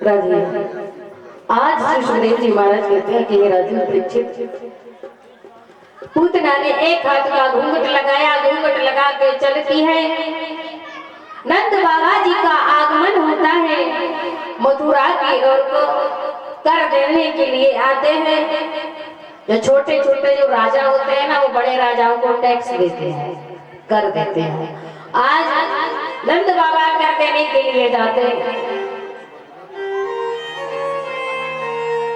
राजे आज श्री सुखदेव जी महाराज कहते हैं कि राजन परीक्षित, पूतना ने एक हाथ का घूंघट लगाया, घूंघट लगा के चलती है। नंद बाबा जी का आगमन होता है, मथुरा की ओर को कर देने के लिए आते हैं। जो छोटे छोटे जो राजा होते हैं ना, वो बड़े राजाओं को टैक्स देते हैं, कर देते हैं। आज नंद बाबा कर देने के लिए जाते हैं।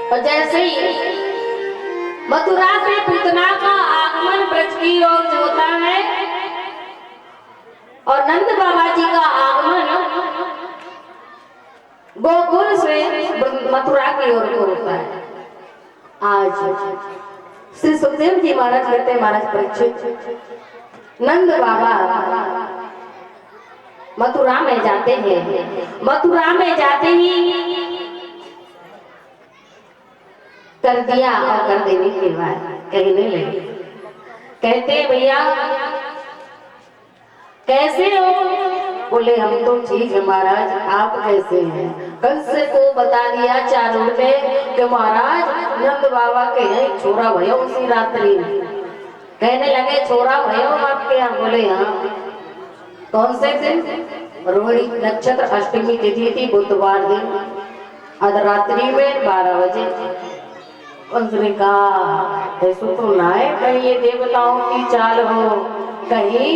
और जैसे ही मथुरा से पूतना का आगमन ब्रज की ओर होता है और नंद बाबा जी का आगमन गोकुल से मथुरा की ओर को होता है। आज श्री सुखदेव जी महाराज कहते हैं, महाराज परीक्षित, नंद बाबा मथुरा में जाते हैं। मथुरा में जाते ही कर दिया और कर देने के बाद कहने लगे, कहते भैया कैसे हो? बोले हम तो ठीक है महाराज, आप कैसे हैं? कंसे को बता दिया चारों ने कि महाराज नंद बाबा के यहाँ छोरा भयो उसी रात्रि में। कहने लगे छोरा भयो आपके यहाँ? बोले हाँ। कौन से दिन? रोहिणी नक्षत्र अष्टमी तिथि थी, बुधवार दिन, अर्धरात्रि में 12 बजे। उसने कहा ऐसा तो ना है कहीं ये देवताओं की चाल हो, कहीं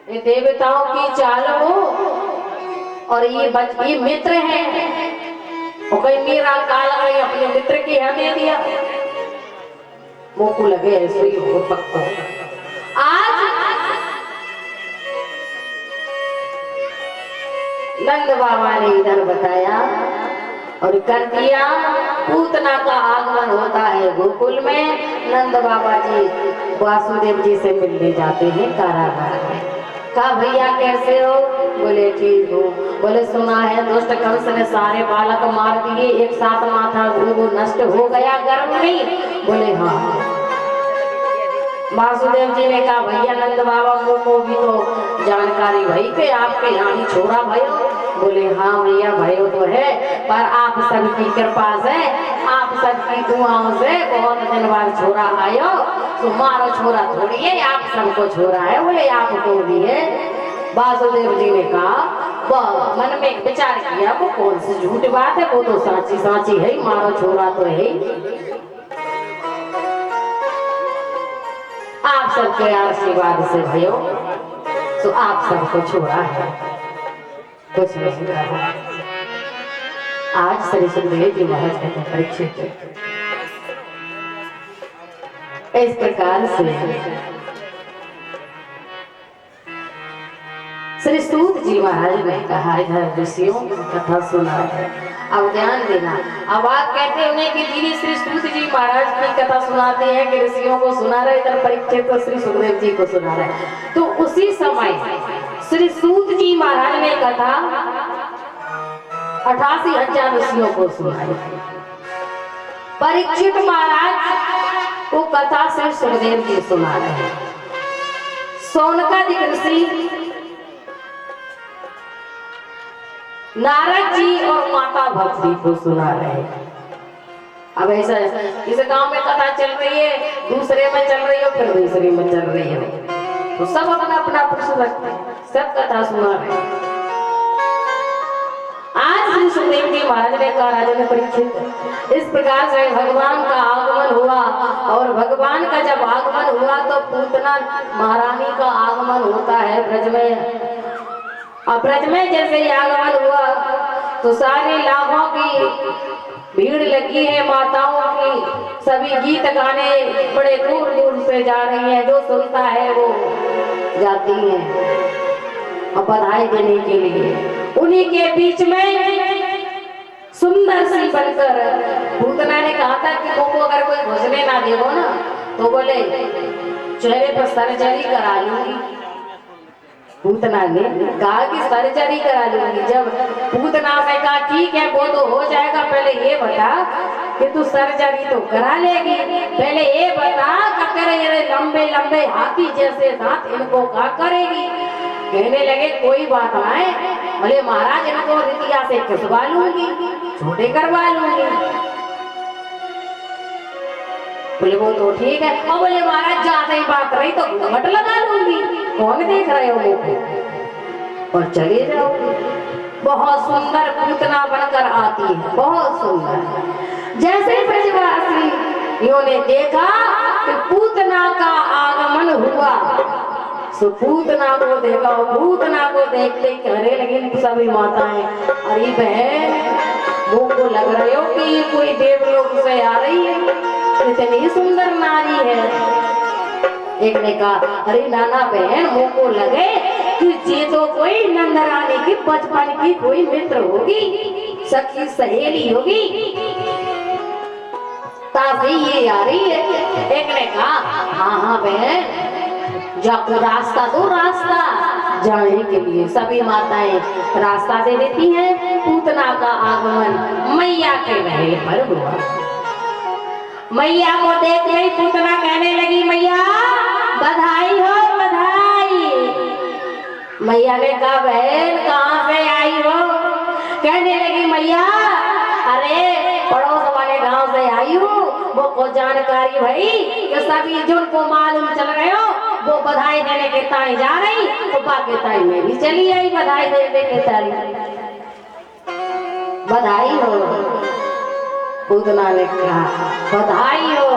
ये देवताओं की चाल हो और ये मित्र है, और कहीं मेरा काल अपने मित्र की हमें दिया। मोको लगे ऐसे ही हो पक्का। आज नंद बाबा ने इधर बताया और कर दिया। पूतना का आगमन होता है गोकुल में। नंद बाबा जी वासुदेव जी से मिलने जाते हैं कारागार में। कहा भैया कैसे हो? बोले ठीक हो। बोले सुना है दुष्ट कंस ने सारे बालक मार दिए, एक साथ माथा वो नष्ट हो गया गर्भ में। बोले हाँ। वासुदेव जी ने कहा भैया नंद बाबा को भी तो जानकारी भाई के आपके यहाँ ही छोरा भयो। बोले हाँ भैया भयो तो है, पर आप सबकी कृपा से, आप सबकी दुआओं से बहुत दिन बाद छोरा आयो। तुम्हारा छोरा थोड़ी है, आप सबको छोरा है। बोले आपको भी है। वासुदेव जी ने कहा वह मन में विचार किया, वो कौन सी झूठ बात है, वो तो साची साची है, मारो छोरा तो है। आप सबके आशीर्वाद से भयो तो आप सबको छोड़ा है, कुछ नहीं कहा। आज श्री सुखदेव जी महाराज कहते हैं परीक्षित, इस प्रकार से श्री सूत जी महाराज ने कहा इधर ऋषियों की कथा सुना है। अब ध्यान देना। अब आप कहते होंगे कि दीदी श्री सूत जी महाराज की कथा सुनाते हैं कि ऋषियों को सुना रहे, इधर परीक्षित तो श्री सुखदेव जी को सुना रहे। तो उसी समय श्री सूत जी महाराज ने कथा 88,000 ऋषियों को सुनाई। परीक्षित महाराज को कथा श्री सुखदेव जी सुना रहे हैं। सोनकादिक ऋषि नारद जी और माता भक्ति को सुना रहे हैं। अब ऐसा इस गांव में कथा चल रही है, दूसरे में चल रही हो, फिर दूसरे में चल रही है, तो सब अपना अपना प्रश्न रखते हैं, सब कथा सुना रहे हैं। आज श्री सुखदेव जी महाराज ने कहा राजन परीक्षित, इस प्रकार से भगवान का आगमन हुआ, और भगवान का जब आगमन हुआ तो पूतना महारानी का आगमन होता है ब्रज में। अब ब्रज में जैसे ही आगमन हुआ तो सारे लाभों की भीड़ लगी है, माताओं की सभी गीत गाने बड़े दूर दूर से जा रही हैं, जो सुनता है वो जाती हैं और बधाई देने के लिए। उन्हीं के बीच में सुंदर सी बनकर पूतना ने कहा था कि को अगर कोई घुसने ना देवो ना तो बोले चेहरे पर सर्जरी करा लूंगी। पूतना ने कहा कि सर्जरी करा लूंगी। जब पूतना ने कहा ठीक है वो तो हो जाएगा, पहले ये बता कि तू सर्जरी तो करा लेगी, पहले ये बता कि तेरे लंबे लंबे हाथी जैसे दांत इनको क्या करेगी। कहने लगे कोई बात ना है, बोले महाराज इनको रितिया से खिंचवा लूंगी, छोटे करवा लूंगी। बोले वो तो ठीक है। और बोले महाराज ज्यादा ही बात रही तो घूंघट लगा लूंगी, कौन देख रहे हो मुझको, और चले जाओ। बहुत सुंदर पूतना बनकर आती है, बहुत सुंदर। जैसे ब्रजवासियों ने देखा कि पूतना का आगमन हुआ, सो पूतना को देखा, पूतना को देखते कहने लगी सभी माताएं, अरे बहन वो को लग रहे हो कि ये कोई देवलोक से आ रही है, इतनी सुंदर नारी है। एक ने कहा अरे नाना बहन वो को लगे कि ये तो कोई नंदरानी की बचपन की कोई मित्र होगी, सखी सहेली होगी, तभी ये आ रही है। एक ने कहा हाँ हाँ बहन जब रास्ता दो, रास्ता जाने के लिए। सभी माताएं रास्ता दे देती हैं। पूतना का आगमन मैया के महल पर हुआ। मैया को देख रही पूतना कहने लगी मैया बधाई हो बधाई। मैया ने कहा बहन कहाँ से आई हो? कहने लगी मैया अरे पड़ोस वाले गांव से आई हूँ, वो को जानकारी भाई कि सभी जिनको मालूम चल रहे हो वो बधाई देने के ताई जा रही, तो बाकी ताई में भी चली आई बधाई देने के ताई। बधाई हो। पूतना ने कहा बधाई हो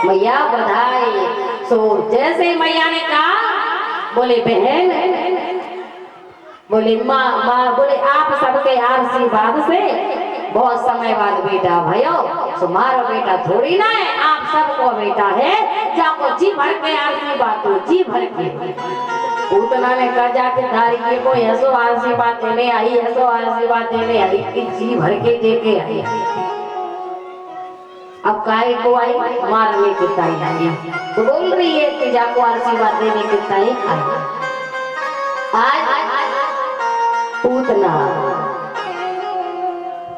मैया बधाई। सो जैसे मैया ने कहा बोले बहन, बोले माँ बोले आप सबके आशीर्वाद से बहुत समय बाद बेटा भयो, तुम्हारा बेटा थोड़ी ना है, आप सबको बेटा है, जाको जी भर के आशीर्वाद दो, जी भर के। पूतना ने कहा जाके तारी के को ऐसो आशीर्वाद देने आई, ऐसो आशीर्वाद देने आई कि जी भर के दे के आई। अब काय को आई मारने की ताई आई, तो बोल रही है कि जाको आशीर्वाद देने की ताई आई। आज पूतना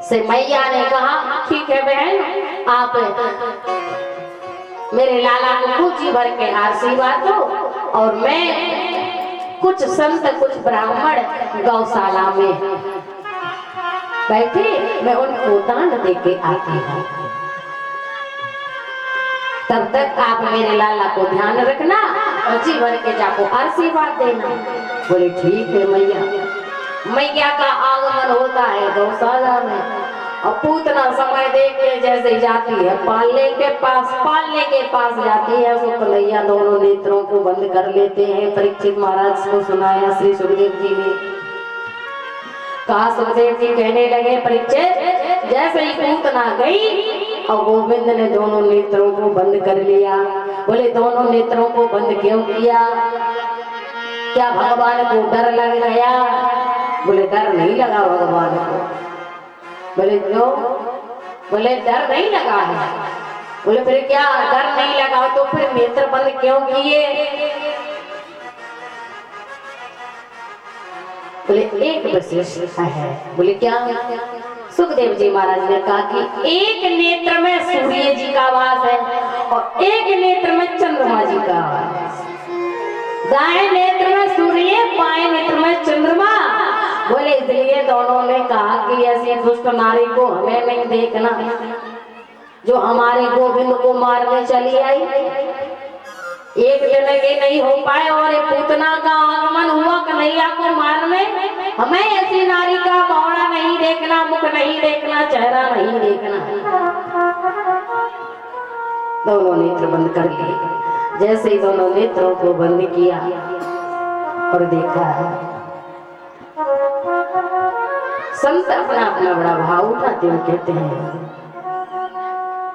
से मैया ने कहा ठीक है बहन आप मेरे लाला को कुछ ही भर के आशीर्वाद दो, और मैं कुछ संत कुछ ब्राह्मण गौशाला में बैठे मैं उनको दान दे के आती हूँ, तब तक आप मेरे लाला को ध्यान रखना और जी भर के जाको आशीर्वाद देना। बोले ठीक है मैया। मैया का आगमन होता है गौशाला में, और पूतना समय देख के जैसे जाती है पालने के पास जाती है, वो कन्हैया दोनों नेत्रों को बंद कर लेते हैं। परीक्षित महाराज को सुनाया श्री सुखदेव जी ने कहा। सुखदेव जी कहने लगे परीक्षित जैसे ही पूतना गई और गोविंद ने दोनों नेत्रों को बंद कर लिया। बोले दोनों नेत्रों को बंद क्यों किया? क्या भगवान को डर लग गया? बोले डर नहीं लगा भगवान को। बोले क्यों? बोले डर नहीं लगा है। बोले फिर क्या डर नहीं लगा तो फिर नेत्र बंद क्यों किए? बोले एक विशेषता है। बोले क्या? सुखदेव जी महाराज ने कहा कि एक नेत्र में सूर्य जी का वास है और एक नेत्र में चंद्रमा जी का वास। दाएं नेत्र में सूर्य, बाएं नेत्र में चंद्रमा। बोले इसलिए दोनों ने कहा कि ऐसी दुष्ट नारी को हमें नहीं देखना जो हमारे गोविंद को मारने चली आई। एक जने के नहीं हो पाए और एक पूतना का आगमन हुआ कन्हैया को मारने। हमें ऐसी नारी का बौड़ा नहीं देखना, मुख नहीं देखना, चेहरा नहीं देखना। दोनों नेत्र बंद कर लिए। जैसे ही दोनों नेत्रों को बंद किया और देखा संत अपना अपना बड़ा भाव उठाते हुए कहते हैं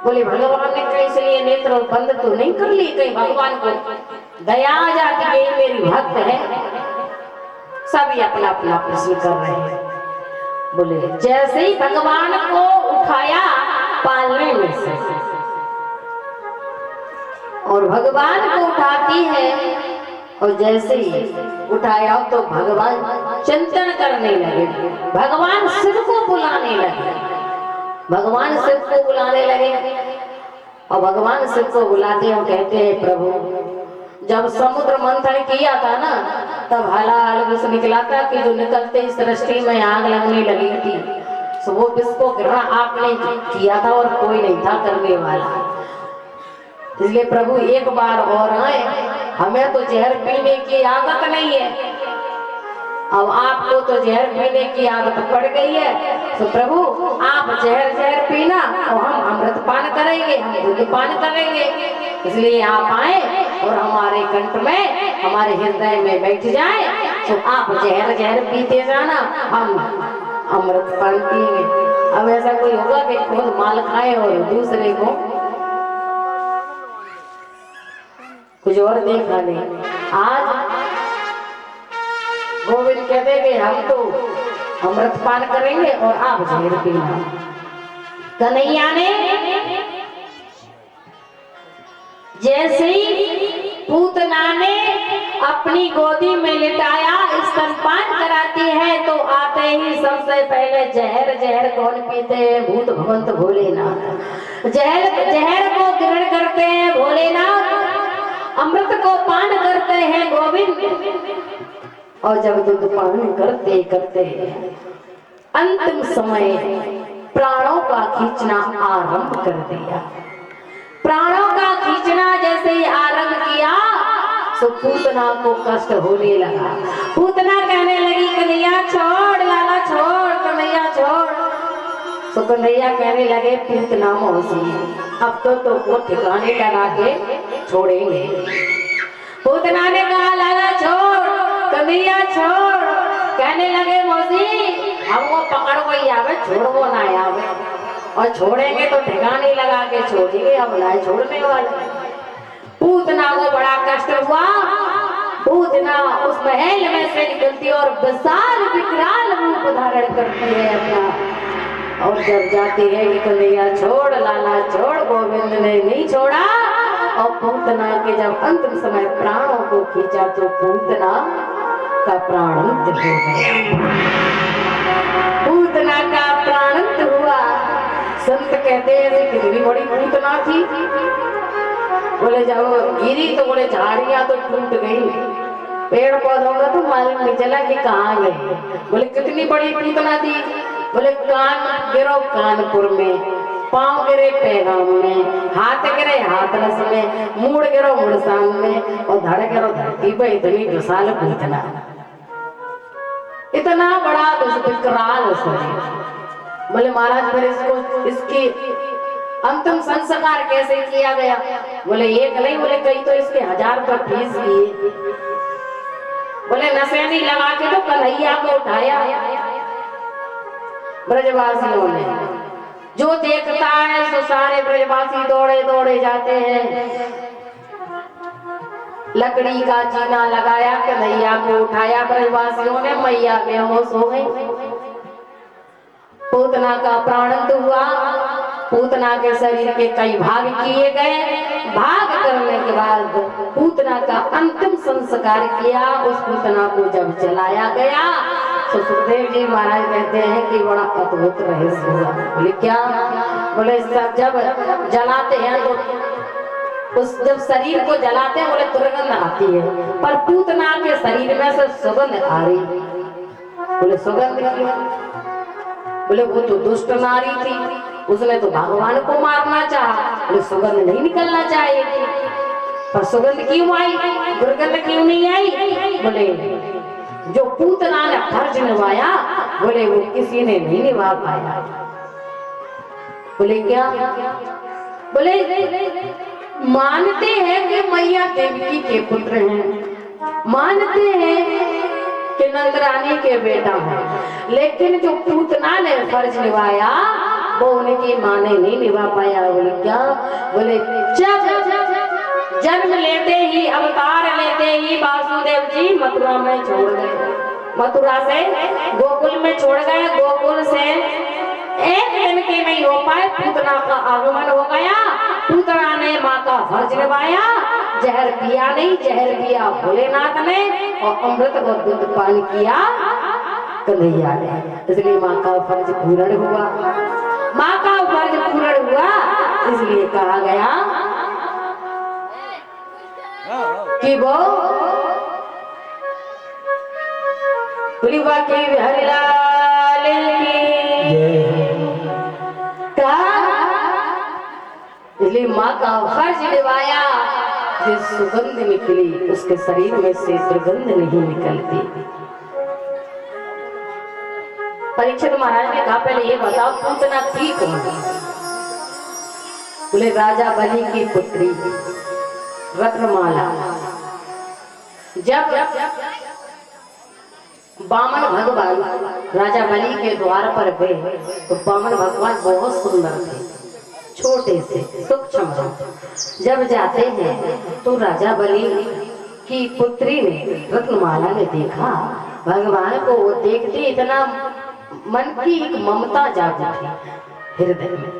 बोले भगवान ने कैसे ये नेत्र बंद तो नहीं कर ली? कहीं भगवान को दया आ जाती है, ये मेरी भक्त है। सभी अपना अपना प्रश्न कर रहे हैं। बोले जैसे ही भगवान को उठाया पालने में से और भगवान को उठाती है, और जैसे ही उठाया तो भगवान चिंतन करने लगे, भगवान शिव को बुलाने लगे, भगवान शिव को बुलाने लगे। और भगवान शिव को बुलाते हैं, कहते हैं प्रभु जब समुद्र मंथन किया था ना तब हलाल विष निकला था कि जो निकलते इस सृष्टि में आग लगने लगी थी, तो वो विष को ग्रहण आपने किया था और कोई नहीं था करने वाला। इसलिए प्रभु एक बार और आए, हमें तो जहर पीने की आदत नहीं है, अब आपको तो जहर पीने की आदत पड़ गई है, तो प्रभु आप जहर पीना और हम अमृत पान करेंगे, हम दूध पान करेंगे। इसलिए आप आए और हमारे कंठ में, हमारे हृदय में बैठ जाए, तो आप जहर पीते जाना, हम अमृत पान पिएंगे। अब ऐसा कोई होगा कि खुद माल खाए और दूसरे को कुछ और देखा नहीं। आज गोविंद कहते कि हम तो अमृत पान करेंगे और आप जहर पीना। कन्हैया ने जैसे ही पूतना ने अपनी गोदी में लिटाया, स्तनपान कराती है, तो आते ही सबसे पहले जहर कौन पीते हैं? भूत भगवंत भोलेनाथ। जहर को ग्रहण करते हैं भोलेनाथ, अमृत को पान करते हैं गोविंद। और जब दूध पान करते करते अंतिम समय प्राणों का खींचना आरंभ कर दिया। प्राणों का खींचना जैसे ही आरंभ किया, तो पूतना को कष्ट होने लगा। पूतना कहने लगी, कन्हैया छोड़, लाला छोड़, कन्हैया छोड़। तो कन्हैया कहने लगे, पूतना मौसी अब तो वो ठिकाने लगा के छोड़ेंगे। पूतना ने कहा, लाला छोड़, कन्हैया छोड़। कहने लगे, मौसी हमको पकड़ कोई आवे, छोड़ो ना आवे, और छोड़ेंगे तो ठिकाने लगा के छोड़ेंगे, अब ना छोड़ने वाले। पूतना को बड़ा कष्ट हुआ। पूतना उस महल में से निकलती और विशाल विकराल रूप धारण करती है अपना, और जब जाती है कि कन्हैया छोड़, लाला छोड़, गोविंद ने नहीं छोड़ा। और पूतना के जब अंतिम समय प्राणों को खींचा, तो पूतना का प्राणांत हो गया। पूतना का प्राणांत हुआ। संत कहते हैं कितनी बड़ी पूतना थी। बोले जब गिरी तो बोले झाड़ियां तो टूट गई, पेड़ पौधों का तो मालूम नहीं चला कि कहाँ गए। बोले कितनी बड़ी पूतना थी? बोले कान गिरो कानपुर में, पांव गिरे पैगाम में, हाथ गिरे हाथरस में, मूड गिरो मुड़सान में, और धड़ गिरो धरती पे। इतनी विशाल पूतना, इतना बड़ा विकराल शरीर। बोले महाराज फिर इसकी अंतिम संस्कार कैसे किया गया? बोले एक नहीं, बोले कई तो इसके 1000 रुपये फीस लिए। बोले नशेनी लगा के तो कन्हैया को उठाया ब्रजवासियों ने। जो देखता है सो सारे ब्रजवासी दौड़े दौड़े जाते हैं। लकड़ी का जीना लगाया, कन्हैया को उठाया, ब्रजवासियों ने, मैया बेहोश हो गई। पूतना का प्राणांत हुआ। पूतना के शरीर के कई भाग किए गए। भाग करने के बाद पूतना का अंतिम संस्कार किया। उस पूतना को जब जलाया गया, तो सुखदेव जी महाराज कहते हैं कि बड़ा अद्भुत रहस्य हुआ। बोले क्या? बोले जब जलाते हैं तो उस जब शरीर को जलाते हैं, बोले दुर्गंध आती है, पर पूतना के शरीर में से सुगंध आ रही। बोले सुगंध क्यों? बोले वो तो दुष्ट नारी थी, उसने तो भगवान को मारना चाहा, बोले सुगंध नहीं निकलना चाहिए थी, पर सुगंध क्यों आई, दुर्गंध क्यों नहीं आई? बोले जो पूतना ने फर्ज निभाया, बोले वो किसी ने नहीं निभा पाया। बोले क्या? बोले मानते हैं कि मैया देवकी के पुत्र हैं, मानते हैं कि नंदरानी के बेटा है, लेकिन जो पूतना ने फर्ज निभाया वो उनकी माँ ने नहीं निभा पाया। बोले क्या? बोले जब जन्म लेते ही, अवतार लेते ही वासुदेव जी मथुरा में छोड़ गए, मथुरा से गोकुल में छोड़ गए। गोकुल से एक दिन के नहीं हो पाए, पूतना का आगमन हो गया। पूतना ने माँ का फर्ज निभाया, जहर पिया नहीं, जहर पिया भोलेनाथ ने, और अमृत और दूध पान किया कन्हैया ने। इसलिए माँ का फर्ज पूर्ण हुआ, माँ का फर्ज पूर्ण हुआ। इसलिए कहा गया कि वो बोली बाकी बिहारी लाल इसलिए माँ का फर्ज निभाया। जिस सुगंध निकली उसके शरीर में से दुर्गंध नहीं निकलती। परीक्षित महाराज ने कहा पहले ये बताओ पूतना थी कौन? बोले राजा बलि की पुत्री रत्नमाला। जब बामन भगवान राजा बलि के द्वार पर गए तो बामन भगवान बहुत सुंदर थे, छोटे से सूक्ष्म। जब जाते हैं तो राजा बलि की पुत्री ने रत्नमाला ने देखा भगवान को। वो देखते इतना मन की एक ममता जाग उठी हृदय में।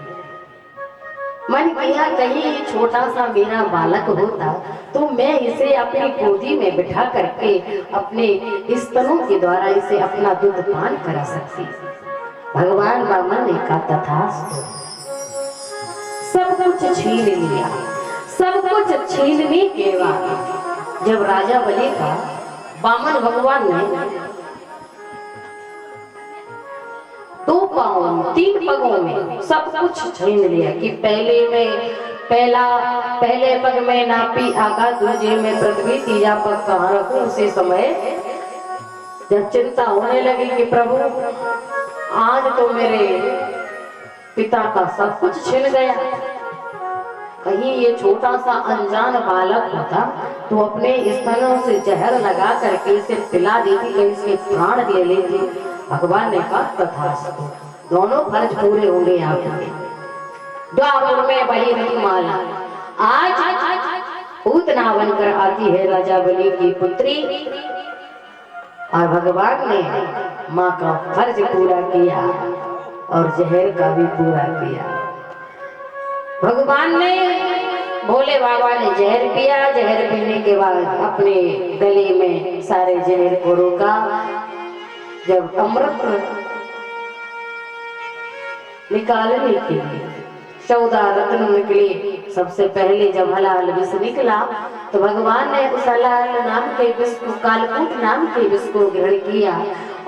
मन किया कहीं छोटा सा मेरा बालक होता तो मैं इसे अपनी गोदी में बिठा करके अपने स्तनों के द्वारा इसे अपना दूध पान करा सकती। भगवान बामन ने कहा तथास्तु। सब कुछ छीन लिया। सब कुछ छीनने के बाद जब राजा बलि का बामन भगवान ने 2 पाँव 3 पगों में सब कुछ छीन लिया कि पहले पग में नापी आकाश, दूसरे में पृथ्वी, तीजा पग कहाँ रखूं। उसी समय जब चिंता होने लगी कि प्रभु आज तो मेरे पिता का सब कुछ छिन गया, कहीं ये छोटा सा अनजान बालक होता तो अपने स्तनों से जहर लगा करके इसे पिला देती, कहीं इसके प्राण ले लेती। भगवान ने कहा तथास्तु। दोनों फर्ज पूरे होंगे आपके। द्वापर में वही रत्नमाला आज पूतना बनकर आती है राजा बलि की पुत्री, और भगवान ने माँ का फर्ज पूरा किया और जहर का भी पूरा किया। भगवान ने भोले बाबा ने जहर पिया। जहर पीने के बाद अपने गले में सारे जहर को रोका। जब अमृत निकालने के लिए 14 रत्न निकले, सबसे पहले जब हलाल विष निकला तो भगवान ने उस हलाल नाम के विष को, कालकूट नाम के विष को ग्रहण किया।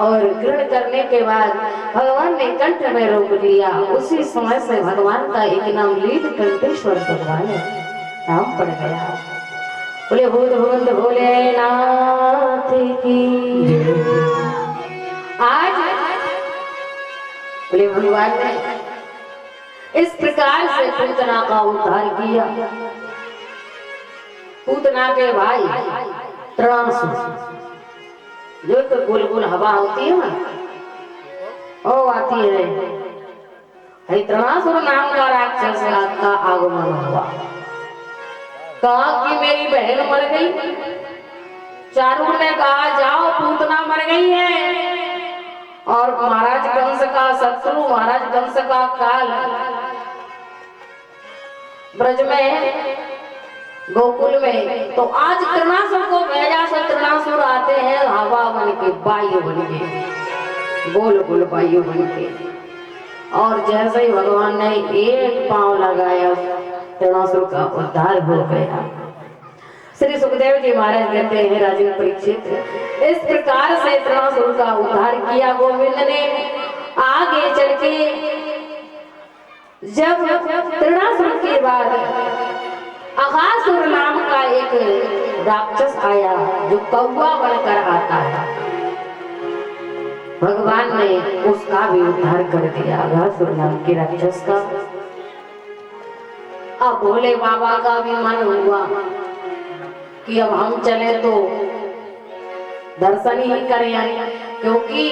और ग्रहण करने के बाद भगवान ने कंठ में रोक लिया। उसी समय से भगवान का एक नाम नीलकंठेश्वर भगवान नाम पड़ गया। बोले भूत भूत भोलेनाथ की। आज बोले भगवान ने इस प्रकार से पूतना का उद्धार किया। पूतना के भाई तृणासुर, जो तो गोल गोल हवा होती है ना, वो आती है। तृणासुर नाम का राक्षस का आगमन हुआ। कहा कि मेरी बहन मर गई। चारों ने कहा जाओ पूतना मर गई है। और महाराज कंस का शत्रु, महाराज कंस का काल ब्रज में गोकुल में, तो आज तृणासुर को भेजा। से तृणासुर आते हैं हवा बन के, वायु बन के, गोल गोल वायु बन के। और जैसे ही भगवान ने एक पांव लगाया तृणासुर का उद्धार हो गया। श्री सुखदेव जी महाराज कहते हैं राजन परीक्षित, इस प्रकार से तृणासुर का उद्धार किया गोविंद ने। आगे चल के जब तृणासुर के बाद अघासुर नाम का एक राक्षस आया जो कौवा बनकर आता है, भगवान ने उसका भी उद्धार कर दिया, अघासुर नाम के राक्षस का। अब भोले बाबा का भी मन हुआ कि अब हम चले तो दर्शन ही करें, क्योंकि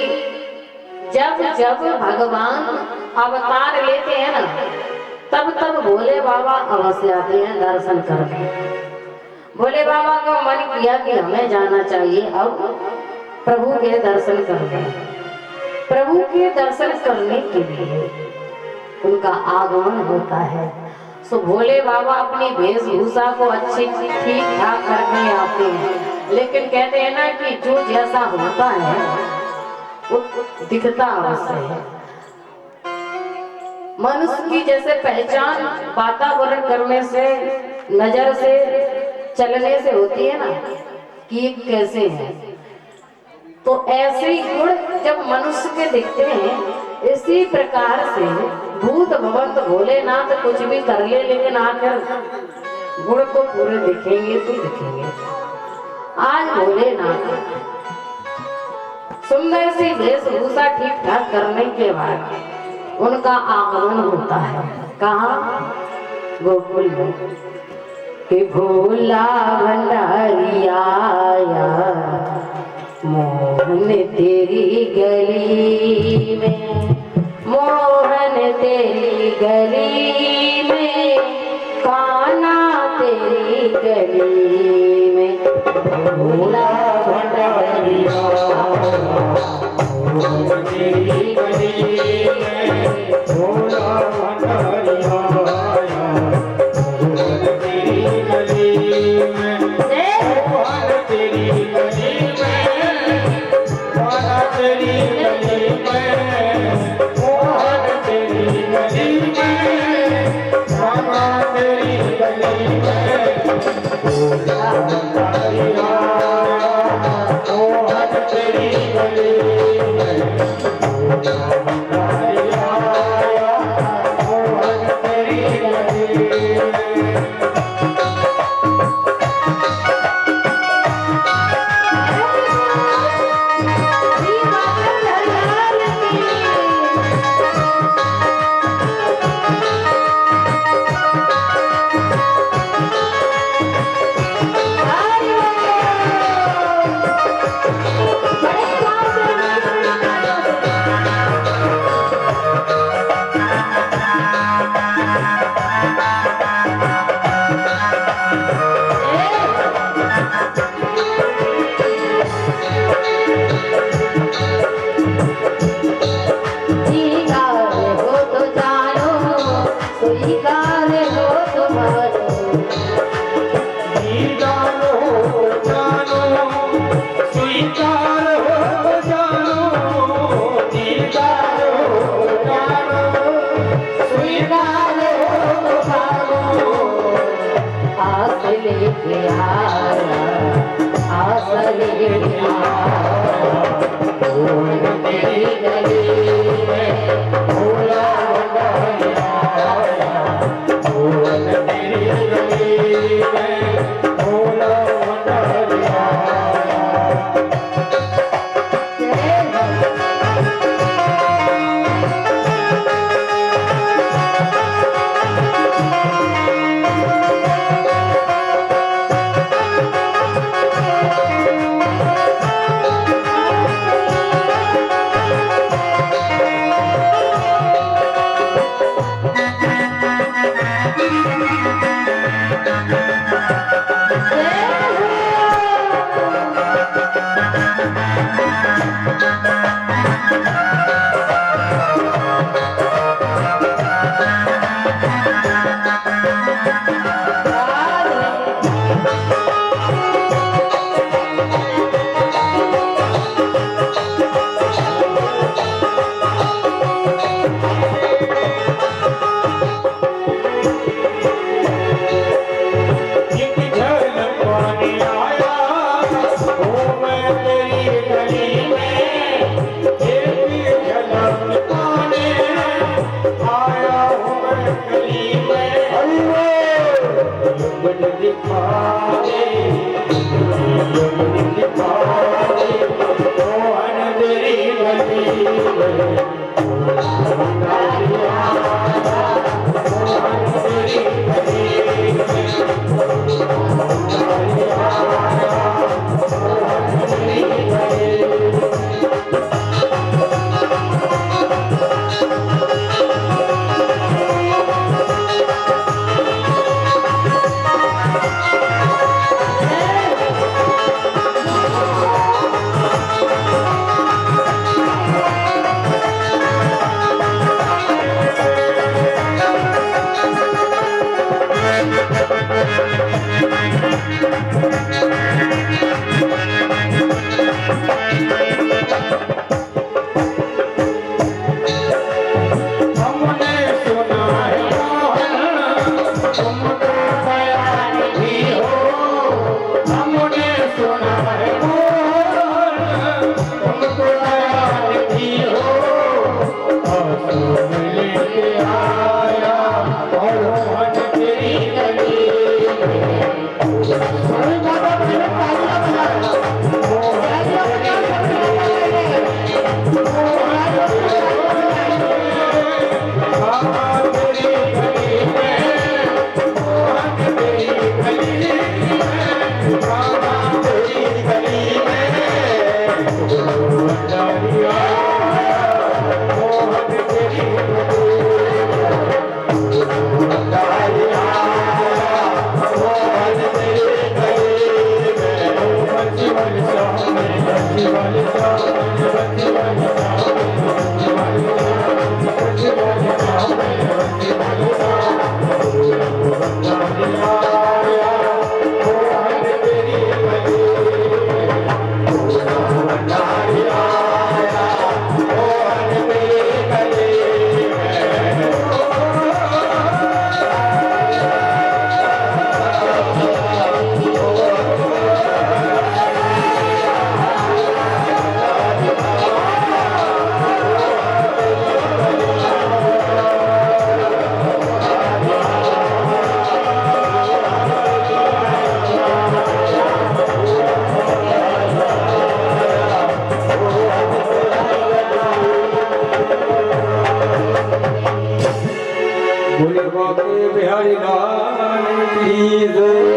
जब जब भगवान अवतार लेते हैं ना तब तब भोले बाबा अवश्य आते हैं दर्शन करने। भोले बाबा का मन किया कि हमें जाना चाहिए अब प्रभु के दर्शन करने। प्रभु के दर्शन करने के लिए उनका आगमन होता है। तो भोले बाबा अपनी वेशभूषा को अच्छी ठीक ठाक करके आते हैं, लेकिन कहते हैं ना कि जो जैसा होता है वो दिखता अवश्य है। मनुष्य की जैसे पहचान वातावरण करने से, नजर से, चलने से होती है ना कि कैसे है। तो ऐसे ही गुण जब मनुष्य के दिखते हैं, इसी प्रकार से भूत भगवंत भोलेनाथ कुछ भी कर ले, लेकिन आखिर गुण तो पूरे दिखेंगे तो दिखेंगे। आज भोलेनाथ सुंदर सी वेशभूषा ठीक ठाक करने के बाद उनका आगमन होता है। कहाँ? गोकुल में। कि भोला भंडारी आया मोहन तेरी गली में, मोहन तेरी गली में, कान्हा तेरी गली में। भोला भंडारी आया मोहन तेरी गली में, भोला भंडारी आया मोहन तेरी गली में, मोहन तेरी गली में, कान्हा तेरी गली में, मोहन तेरी गली में, कान्हा तेरी गली में। भोला भंडारी आया मोहन तेरी गली में, भोला भंडारी आया मोहन तेरी गली में। प्यारे लाल की जय।